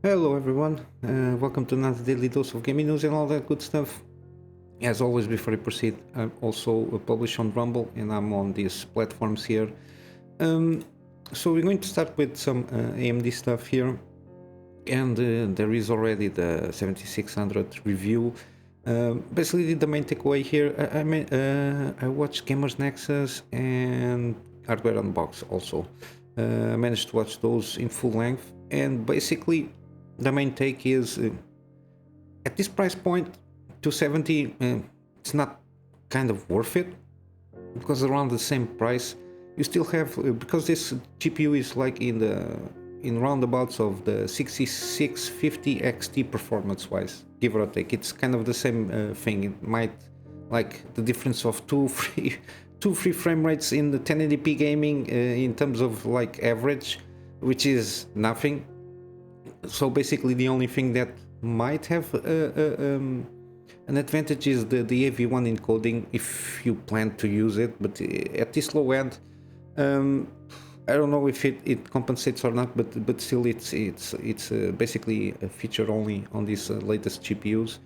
Hello everyone, welcome to another daily dose of gaming news and all that good stuff. As always, before I proceed, I'm also published on Rumble and I'm on these platforms here. So we're going to start with some AMD stuff here, and there is already the 7600 review. Basically, the main takeaway here, I watched Gamers Nexus and Hardware Unbox also. I managed to watch those in full length, and basically the main take is at this price point, 270, it's not kind of worth it, because around the same price you still have because this GPU is like in roundabouts of the 6650 XT performance wise, give or take. It's kind of the same thing. It might, like, the difference of two free frame rates in the 1080p gaming in terms of like average, which is nothing. So basically the only thing that might have an advantage is the AV1 encoding if you plan to use it, but at this low end, I don't know if it compensates or not, but still it's basically a feature only on these latest GPUs.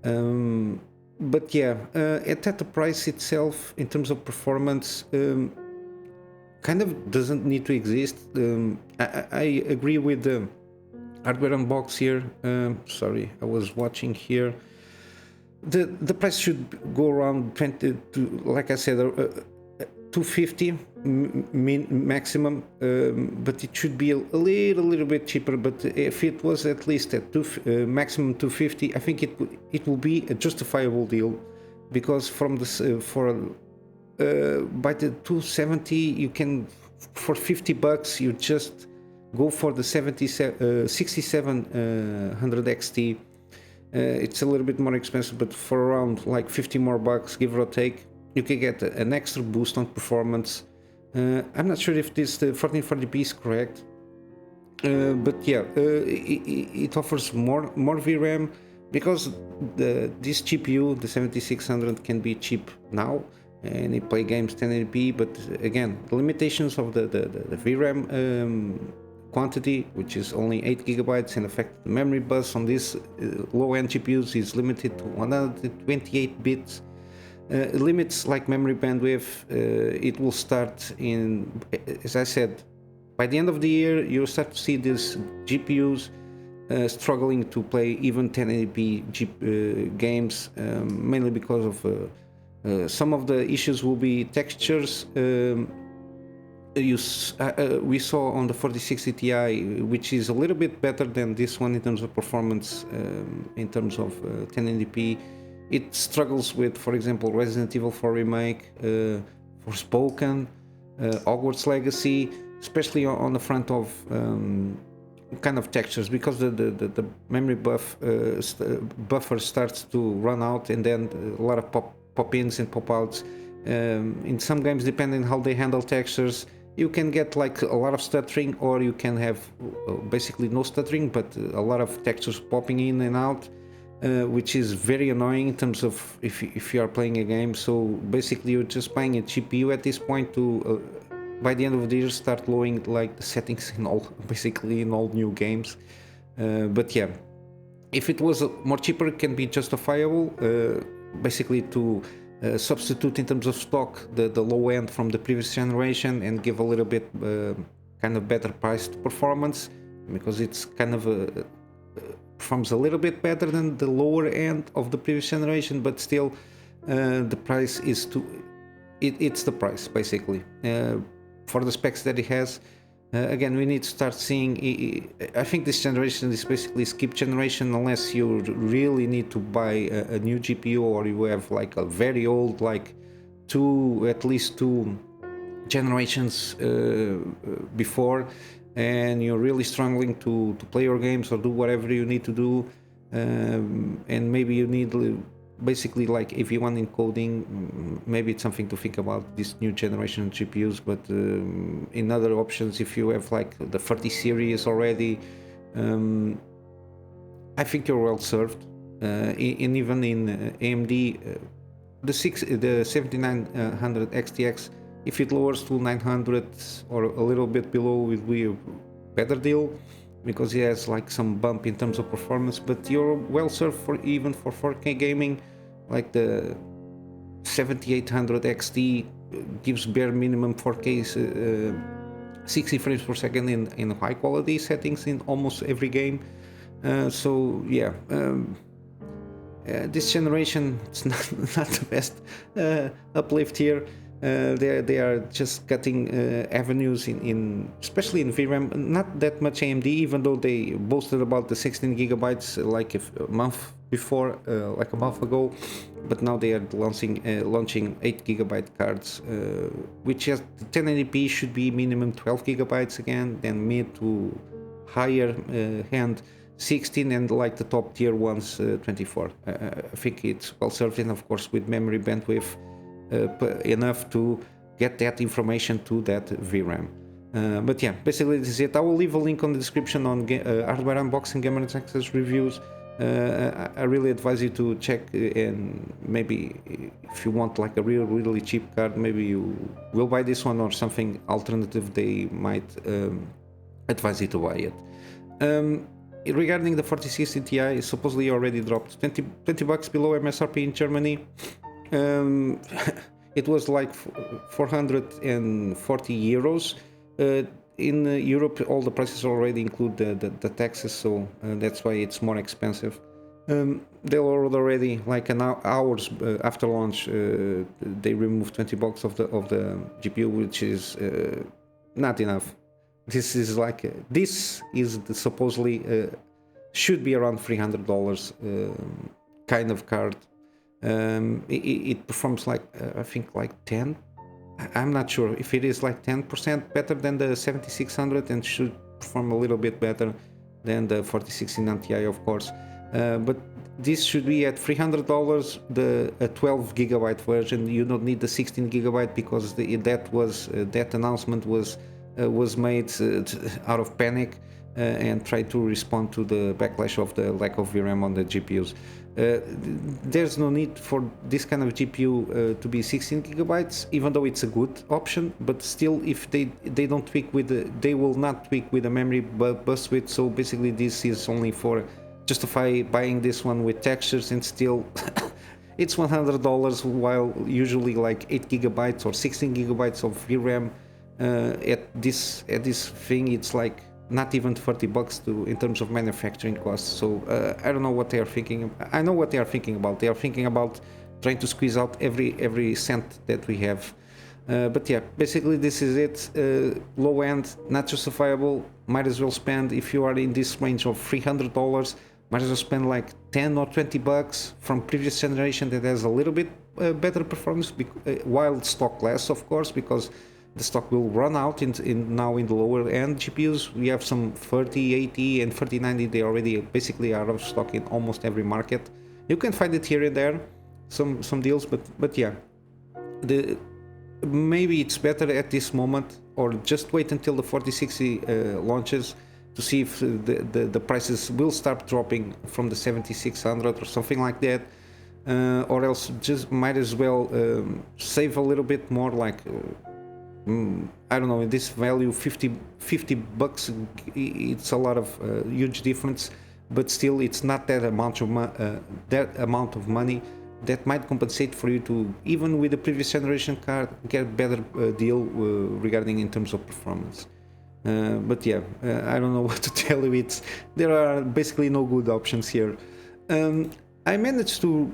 But yeah, at that, the price itself in terms of performance kind of doesn't need to exist. I agree with the Hardware Unbox here. Sorry, I was watching here. The price should go around 20 to, like I said, 250 maximum, but it should be a little bit cheaper. But if it was at least at maximum 250, I think it will be a justifiable deal, because from this by the 270 you can, for $50 you just go for the 6700 XT. It's a little bit more expensive, but for around like 50 more bucks, give or take, you can get an extra boost on performance. I'm not sure if this 1440p is correct, but yeah, it offers more VRAM, because this GPU, the 7600, can be cheap now and it play games 1080p, but again, the limitations of the VRAM quantity, which is only 8 gigabytes, and in fact the memory bus on these low-end GPUs is limited to 128 bits. Limits like memory bandwidth. It will start in, as I said, by the end of the year you'll start to see these GPUs struggling to play even 1080p games, mainly because of some of the issues will be textures. We saw on the 4060 Ti, which is a little bit better than this one in terms of performance, in terms of 1080p. It struggles with, for example, Resident Evil 4 Remake, Forspoken, Hogwarts Legacy, especially on the front of kind of textures, because the memory buffer starts to run out, and then a lot of pop-ins and pop-outs. In some games, depending on how they handle textures, you can get like a lot of stuttering, or you can have basically no stuttering, but a lot of textures popping in and out, which is very annoying in terms of if you are playing a game. So basically you're just buying a GPU at this point to by the end of the year start lowering like the settings in all, basically in all new games. But yeah, if it was more cheaper, it can be justifiable, basically to substitute in terms of stock the low end from the previous generation and give a little bit kind of better priced performance, because it's kind of performs a little bit better than the lower end of the previous generation, but still the price is it's the price basically for the specs that it has. Again, we need to start seeing, I think this generation is basically skip generation, unless you really need to buy a new GPU, or you have like a very old, like at least two generations before, and you're really struggling to play your games or do whatever you need to do, and maybe you need basically like AV1 encoding. Maybe it's something to think about, this new generation GPUs. But in other options, if you have like the 30 series already, I think you're well served. And even in AMD, the 7900 XTX, if it lowers to 900 or a little bit below, will be a better deal. because it has like some bump in terms of performance, but you're well served for even for 4K gaming. Like the 7800 XT gives bare minimum 4K 60 frames per second in high quality settings in almost every game. So yeah, this generation it's not the best uplift here. They are just cutting avenues in especially in VRAM. Not that much AMD, even though they boasted about the 16 gigabytes like a month before, like a month ago. But now they are launching 8 gigabyte cards, which has the 1080p should be minimum 12 gigabytes again, then mid to higher hand 16, and like the top tier ones 24. I think it's well served, and of course with memory bandwidth enough to get that information to that VRAM. But yeah, basically this is it. I will leave a link on the description on hardware unboxing, Gamer Access reviews. I really advise you to check, and maybe if you want like a really cheap card, maybe you will buy this one, or something alternative they might advise you to buy it. Regarding the 4060 Ti, supposedly already dropped 20 bucks below MSRP in Germany. It was like 440 euros. In Europe, all the prices already include the taxes, so that's why it's more expensive. They lowered already, like an hours after launch. They removed 20 bucks of the GPU, which is not enough. This is like this is supposedly should be around $300 kind of card. It performs like I think like 10. I'm not sure if it is like 10% better than the 7600, and should perform a little bit better than the 4060 Ti, of course. But this should be at $300. The 12 gigabyte version. You don't need the 16 gigabyte because that announcement was made out of panic and tried to respond to the backlash of the lack of VRAM on the GPUs. There's no need for this kind of GPU to be 16 gigabytes, even though it's a good option. But still, if they don't tweak with they will not tweak with the memory bus width. So basically, this is only for justify buying this one with textures, and still it's $100, while usually like 8 gigabytes or 16 gigabytes of VRAM at this thing, it's like not even 30 bucks in terms of manufacturing costs. So I don't know what they are thinking. I know what they are thinking about. They are thinking about trying to squeeze out every cent that we have. But yeah, basically this is it. Low end, not justifiable. Might as well spend, if you are in this range of $300, might as well spend like 10 or 20 bucks from previous generation that has a little bit better performance, while stock less, of course, because the stock will run out now in the lower end GPUs. We have some 3080 and 3090. They already basically are out of stock in almost every market. You can find it here and there, some deals, but yeah, maybe it's better at this moment, or just wait until the 4060 launches to see if the prices will start dropping from the 7600 or something like that, or else just might as well save a little bit more, like I don't know, in this value 50 bucks, it's a lot of huge difference, but still it's not that amount of money that might compensate for you to, even with the previous generation card, get a better deal regarding in terms of performance. But yeah, I don't know what to tell you. There are basically no good options here. I managed to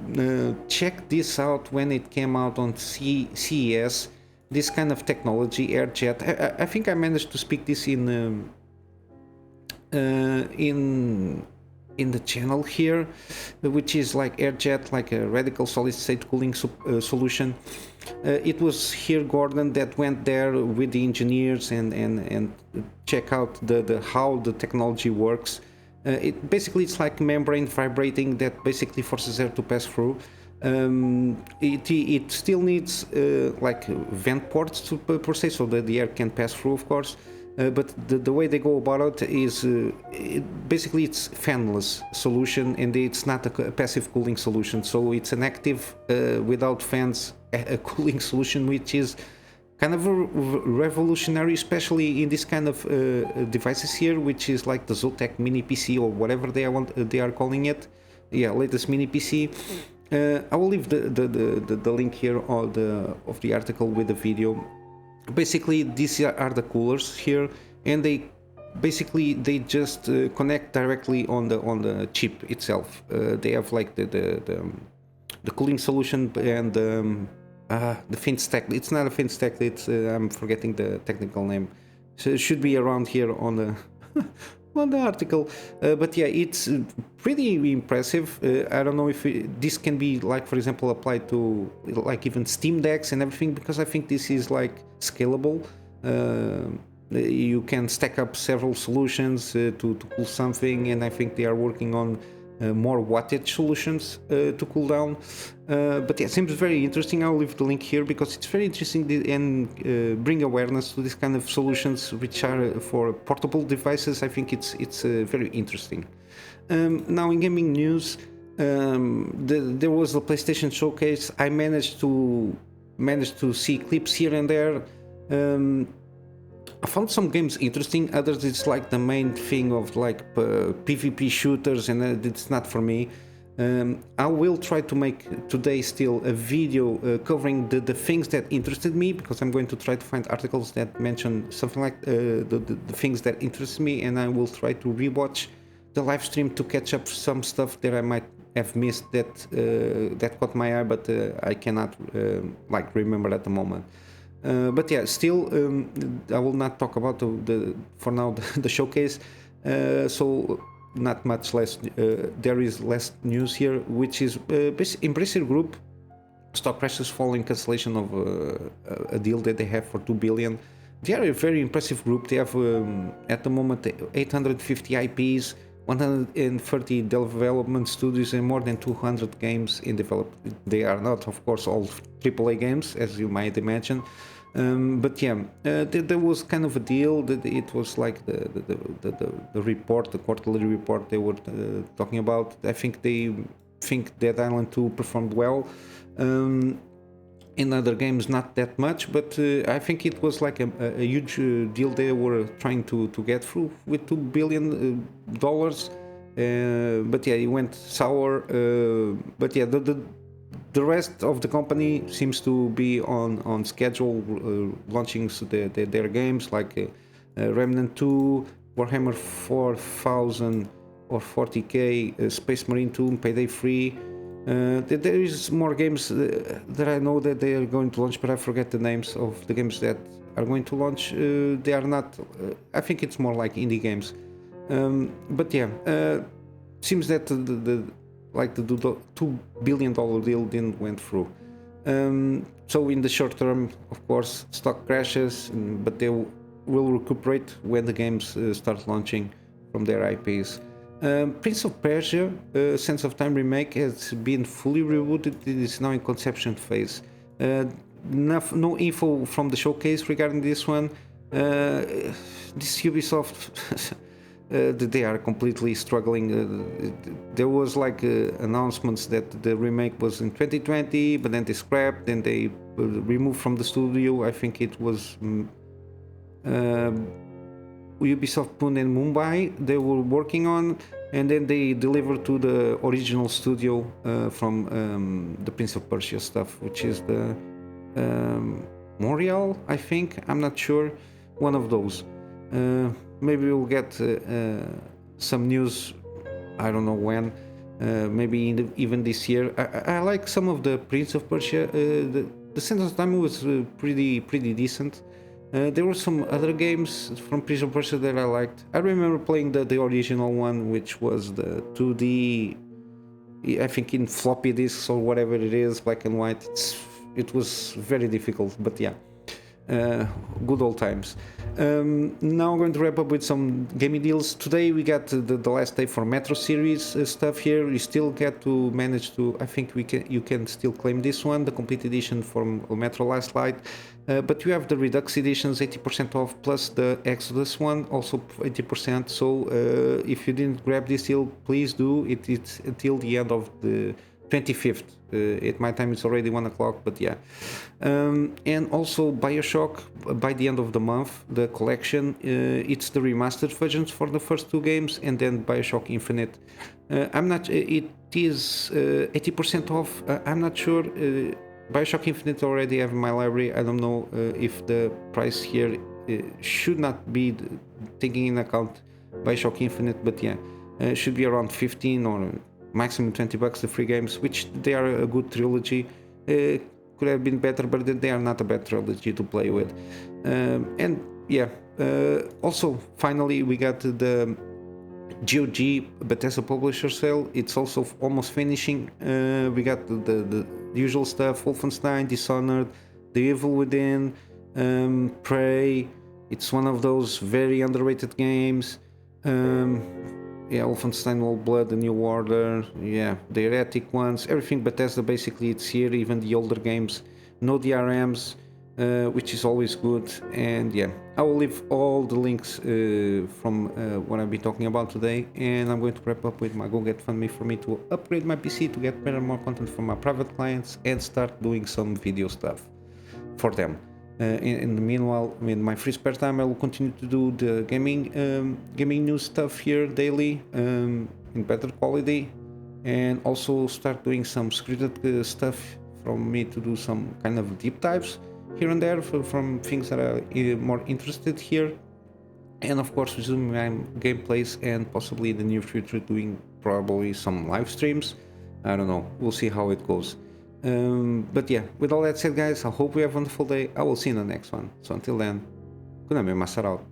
check this out when it came out on CES. This kind of technology, Airjet. I think I managed to speak this in the channel here, which is like Airjet, like a radical solid state cooling solution. It was here Gordon that went there with the engineers and check out how the technology works. It basically, it's like membrane vibrating that basically forces air to pass through. It still needs like vent ports per se, so that the air can pass through, of course. But the way they go about it is basically it's fanless solution, and it's not a passive cooling solution. So it's an active without fans a cooling solution, which is kind of revolutionary, especially in this kind of devices here, which is like the Zotac mini PC or whatever they are calling it. Yeah, latest mini PC. I will leave the link here of the article with the video. Basically, these are the coolers here, and they just connect directly on the chip itself. They have like the cooling solution and the fin stack. It's not a fin stack. It's I'm forgetting the technical name. So it should be around here on the on the article. But yeah, it's pretty impressive. I don't know if this can be like, for example, applied to like even Steam Decks and everything, because I think this is like scalable. You can stack up several solutions to cool something, and I think they are working on more wattage solutions to cool down. But yeah, it seems very interesting. I'll leave the link here because it's very interesting and bring awareness to this kind of solutions which are for portable devices. I think it's very interesting. Now in gaming news, there was the PlayStation showcase. I managed to see clips here and there. I found some games interesting, others it's like the main thing of like PvP shooters, and it's not for me. I will try to make today still a video covering the things that interested me, because I'm going to try to find articles that mention something like the things that interest me, and I will try to rewatch the live stream to catch up some stuff that I might have missed that caught my eye, but I cannot like remember at the moment. But yeah, still, I will not talk about for now the showcase. So not much less. There is less news here, which is Embracer Group stock prices following cancellation of a deal that they have for 2 billion. They are a very impressive group. They have at the moment 850 IPs, 130 development studios, and more than 200 games in development. They are not, of course, all AAA games, as you might imagine. But yeah, there was kind of a deal that it was like the report, the quarterly report they were talking about. I think they think Dead Island 2 performed well. In other games, not that much, but I think it was like a huge deal they were trying to get through with $2 billion. But yeah, it went sour. But yeah, the rest of the company seems to be on schedule, launching their games like Remnant 2, Warhammer 4000 or 40k, Space Marine 2, Payday 3. There is more games that I know that they are going to launch, but I forget the names of the games that are going to launch. They are not. I think it's more like indie games. But yeah, seems that the $2 billion deal didn't went through. So in the short term, of course, stock crashes, but they will recuperate when the games start launching from their IPs. Prince of Persia, Sense of Time remake has been fully rebooted. It is now in conception phase. No info from the showcase regarding this one. This Ubisoft, they are completely struggling. There was like announcements that the remake was in 2020, but then they scrapped, then they removed from the studio. I think it was Ubisoft Pune and Mumbai they were working on, and then they delivered to the original studio from the Prince of Persia stuff, which is the Montreal, I think. I'm not sure. One of those. Maybe we'll get some news. I don't know when. Maybe even this year. I like some of the Prince of Persia. The Sense of Time was pretty decent. There were some other games from Prince of Persia that I liked. I remember playing the original one, which was the 2D, I think in floppy disks or whatever it is, black and white. It was very difficult, but yeah, good old times. Now I'm going to wrap up with some gaming deals. Today we got the last day for Metro series stuff here. We still get to manage to, I think you can still claim this one, the complete edition from Metro Last Light. But you have the Redux editions 80% off, plus the Exodus one also 80%. So if you didn't grab this deal, please do. It's until the end of the 25th. At my time, it's already 1 o'clock, but yeah. And also Bioshock, by the end of the month, the collection, it's the remastered versions for the first two games, and then Bioshock Infinite. I'm not, it is 80% off. I'm not sure. Bioshock Infinite already have in my library. I don't know if the price here should not be taking in account Bioshock Infinite, but yeah, should be around 15 or maximum 20 bucks, the free games, which they are a good trilogy. Could have been better, but they are not a bad trilogy to play with. And yeah, also finally we got the GOG Bethesda publisher sale. It's also almost finishing. We got the usual stuff: Wolfenstein, Dishonored, The Evil Within, Prey. It's one of those very underrated games. Yeah, Wolfenstein Old Blood, The New Order, yeah, the Heretic ones, everything Bethesda basically, it's here, even the older games, no DRMs, which is always good. And yeah, I will leave all the links from what I've been talking about today, and I'm going to wrap up with my GoGetFundMe for me to upgrade my PC to get better, more content from my private clients and start doing some video stuff for them. In the meanwhile, in my free spare time, I will continue to do the gaming news stuff here daily in better quality, and also start doing some scripted stuff from me to do some kind of deep dives here and there from things that are more interested here. And of course, resuming my gameplays, and possibly in the near future doing probably some live streams. I don't know, we'll see how it goes. But yeah, with all that said, guys, I hope you have a wonderful day. I will see you in the next one. So until then, Kunamy Master out.